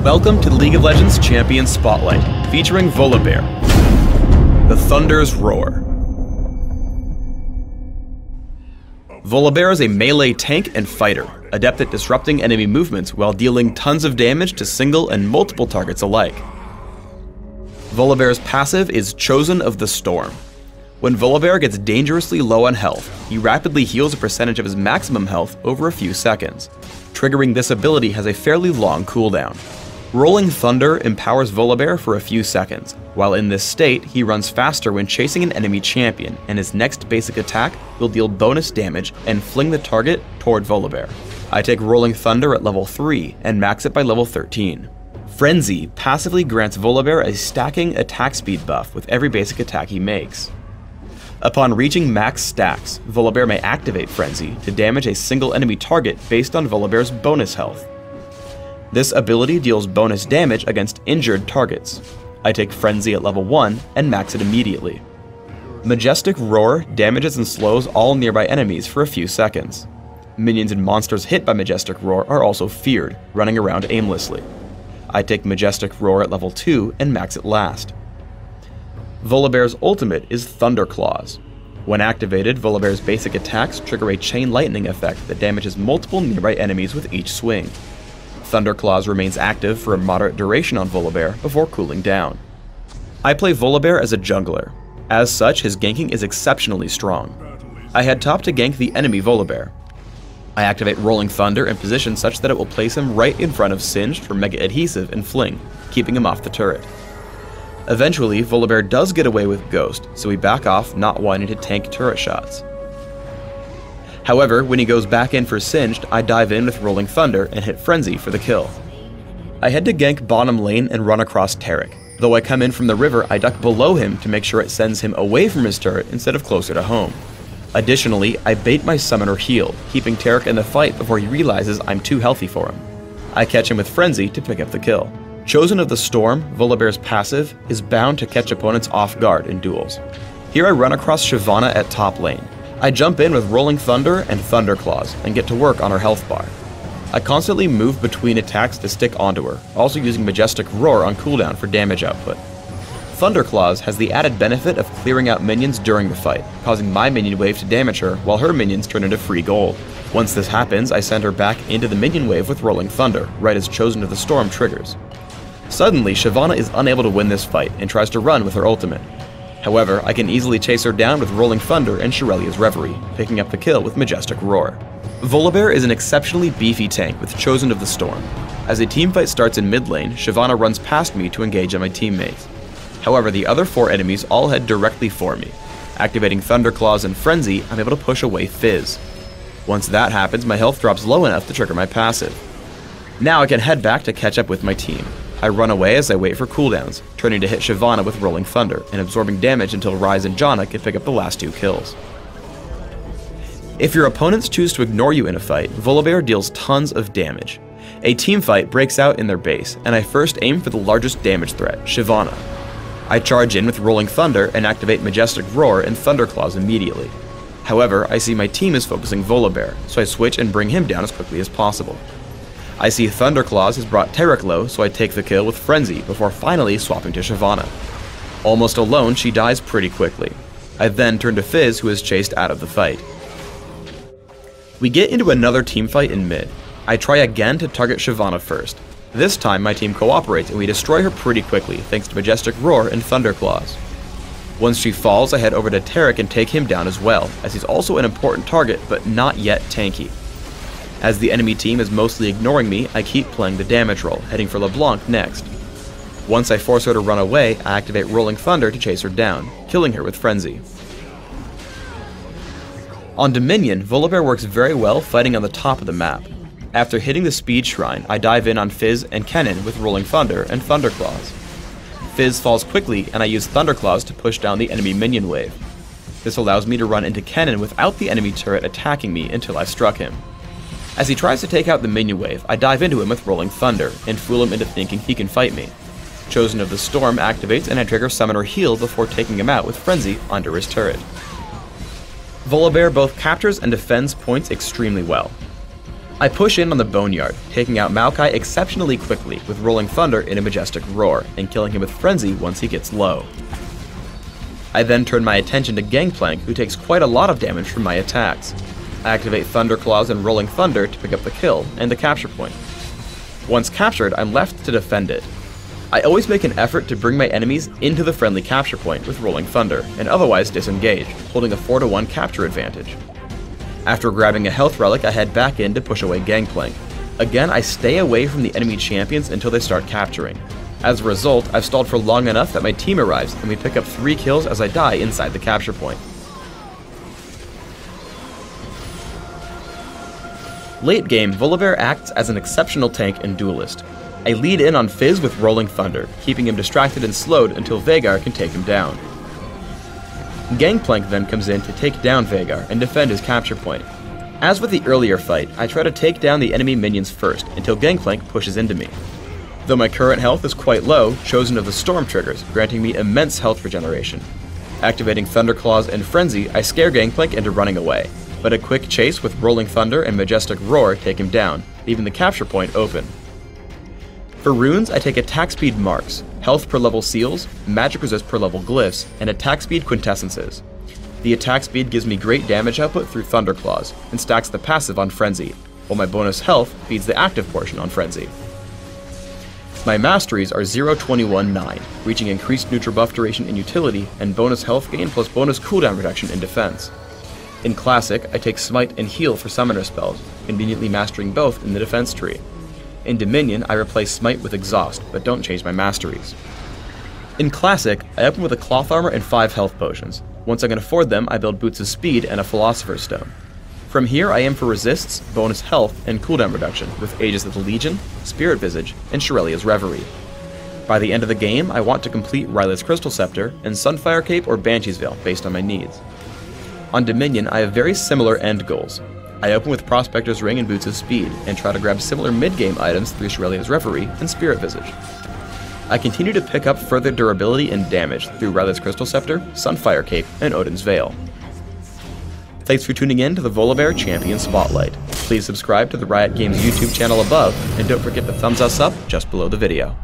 Welcome to the League of Legends Champion Spotlight, featuring Volibear. The Thunder's Roar. Volibear is a melee tank and fighter, adept at disrupting enemy movements while dealing tons of damage to single and multiple targets alike. Volibear's passive is Chosen of the Storm. When Volibear gets dangerously low on health, he rapidly heals a percentage of his maximum health over a few seconds. Triggering this ability has a fairly long cooldown. Rolling Thunder empowers Volibear for a few seconds. While in this state, he runs faster when chasing an enemy champion, and his next basic attack will deal bonus damage and fling the target toward Volibear. I take Rolling Thunder at level 3 and max it by level 13. Frenzy passively grants Volibear a stacking attack speed buff with every basic attack he makes. Upon reaching max stacks, Volibear may activate Frenzy to damage a single enemy target based on Volibear's bonus health. This ability deals bonus damage against injured targets. I take Frenzy at level 1 and max it immediately. Majestic Roar damages and slows all nearby enemies for a few seconds. Minions and monsters hit by Majestic Roar are also feared, running around aimlessly. I take Majestic Roar at level 2 and max it last. Volibear's ultimate is Thunderclaws. When activated, Volibear's basic attacks trigger a chain lightning effect that damages multiple nearby enemies with each swing. Thunderclaws remains active for a moderate duration on Volibear before cooling down. I play Volibear as a jungler. As such, his ganking is exceptionally strong. I head top to gank the enemy Volibear. I activate Rolling Thunder in position such that it will place him right in front of Singed for Mega Adhesive and Fling, keeping him off the turret. Eventually, Volibear does get away with Ghost, so we back off, not wanting to tank turret shots. However, when he goes back in for Singed, I dive in with Rolling Thunder and hit Frenzy for the kill. I head to gank bottom lane and run across Taric. Though I come in from the river, I duck below him to make sure it sends him away from his turret instead of closer to home. Additionally, I bait my summoner heal, keeping Taric in the fight before he realizes I'm too healthy for him. I catch him with Frenzy to pick up the kill. Chosen of the Storm, Volibear's passive, is bound to catch opponents off guard in duels. Here I run across Shyvana at top lane. I jump in with Rolling Thunder and Thunderclaws and get to work on her health bar. I constantly move between attacks to stick onto her, also using Majestic Roar on cooldown for damage output. Thunderclaws has the added benefit of clearing out minions during the fight, causing my minion wave to damage her while her minions turn into free gold. Once this happens, I send her back into the minion wave with Rolling Thunder, right as Chosen of the Storm triggers. Suddenly, Shyvana is unable to win this fight and tries to run with her ultimate. However, I can easily chase her down with Rolling Thunder and Shirelia's Reverie, picking up the kill with Majestic Roar. Volibear is an exceptionally beefy tank with Chosen of the Storm. As a teamfight starts in mid lane, Shyvana runs past me to engage on my teammates. However, the other 4 enemies all head directly for me. Activating Thunderclaws and Frenzy, I'm able to push away Fizz. Once that happens, my health drops low enough to trigger my passive. Now I can head back to catch up with my team. I run away as I wait for cooldowns, turning to hit Shyvana with Rolling Thunder and absorbing damage until Ryze and Janna can pick up the last 2 kills. If your opponents choose to ignore you in a fight, Volibear deals tons of damage. A teamfight breaks out in their base, and I first aim for the largest damage threat, Shyvana. I charge in with Rolling Thunder and activate Majestic Roar and Thunderclaws immediately. However, I see my team is focusing Volibear, so I switch and bring him down as quickly as possible. I see Thunderclaws has brought Taric low, so I take the kill with Frenzy before finally swapping to Shyvana. Almost alone, she dies pretty quickly. I then turn to Fizz, who is chased out of the fight. We get into another teamfight in mid. I try again to target Shyvana first. This time my team cooperates and we destroy her pretty quickly thanks to Majestic Roar and Thunderclaws. Once she falls, I head over to Taric and take him down as well, as he's also an important target but not yet tanky. As the enemy team is mostly ignoring me, I keep playing the damage roll, heading for LeBlanc next. Once I force her to run away, I activate Rolling Thunder to chase her down, killing her with Frenzy. On Dominion, Volibear works very well fighting on the top of the map. After hitting the Speed Shrine, I dive in on Fizz and Kennen with Rolling Thunder and Thunderclaws. Fizz falls quickly and I use Thunderclaws to push down the enemy minion wave. This allows me to run into Kennen without the enemy turret attacking me until I've struck him. As he tries to take out the minion wave, I dive into him with Rolling Thunder and fool him into thinking he can fight me. Chosen of the Storm activates and I trigger Summoner Heal before taking him out with Frenzy under his turret. Volibear both captures and defends points extremely well. I push in on the Boneyard, taking out Maokai exceptionally quickly with Rolling Thunder in a Majestic Roar, and killing him with Frenzy once he gets low. I then turn my attention to Gangplank, who takes quite a lot of damage from my attacks. I activate Thunderclaws and Rolling Thunder to pick up the kill and the capture point. Once captured, I'm left to defend it. I always make an effort to bring my enemies into the friendly capture point with Rolling Thunder, and otherwise disengage, holding a 4-to-1 capture advantage. After grabbing a health relic, I head back in to push away Gangplank. Again, I stay away from the enemy champions until they start capturing. As a result, I've stalled for long enough that my team arrives and we pick up 3 kills as I die inside the capture point. Late game, Volibear acts as an exceptional tank and duelist. I lead in on Fizz with Rolling Thunder, keeping him distracted and slowed until Veigar can take him down. Gangplank then comes in to take down Veigar and defend his capture point. As with the earlier fight, I try to take down the enemy minions first until Gangplank pushes into me. Though my current health is quite low, Chosen of the Storm triggers, granting me immense health regeneration. Activating Thunderclaws and Frenzy, I scare Gangplank into running away, but a quick chase with Rolling Thunder and Majestic Roar take him down, leaving the capture point open. For runes, I take attack speed marks, health per level seals, magic resist per level glyphs, and attack speed quintessences. The attack speed gives me great damage output through Thunderclaws, and stacks the passive on Frenzy, while my bonus health feeds the active portion on Frenzy. My masteries are 0, 21, 9, reaching increased neutral buff duration in utility, and bonus health gain plus bonus cooldown reduction in defense. In Classic, I take Smite and Heal for summoner spells, conveniently mastering both in the defense tree. In Dominion, I replace Smite with Exhaust, but don't change my masteries. In Classic, I open with a Cloth Armor and 5 health potions. Once I can afford them, I build Boots of Speed and a Philosopher's Stone. From here, I aim for resists, bonus health, and cooldown reduction with Aegis of the Legion, Spirit Visage, and Shirelia's Reverie. By the end of the game, I want to complete Rylith's Crystal Scepter and Sunfire Cape or Banshee's Veil based on my needs. On Dominion, I have very similar end goals. I open with Prospector's Ring and Boots of Speed, and try to grab similar mid-game items through Shirelia's Reverie and Spirit Visage. I continue to pick up further durability and damage through Rylith's Crystal Scepter, Sunfire Cape, and Odin's Veil. Thanks for tuning in to the Volibear Champion Spotlight. Please subscribe to the Riot Games YouTube channel above, and don't forget to thumbs us up just below the video.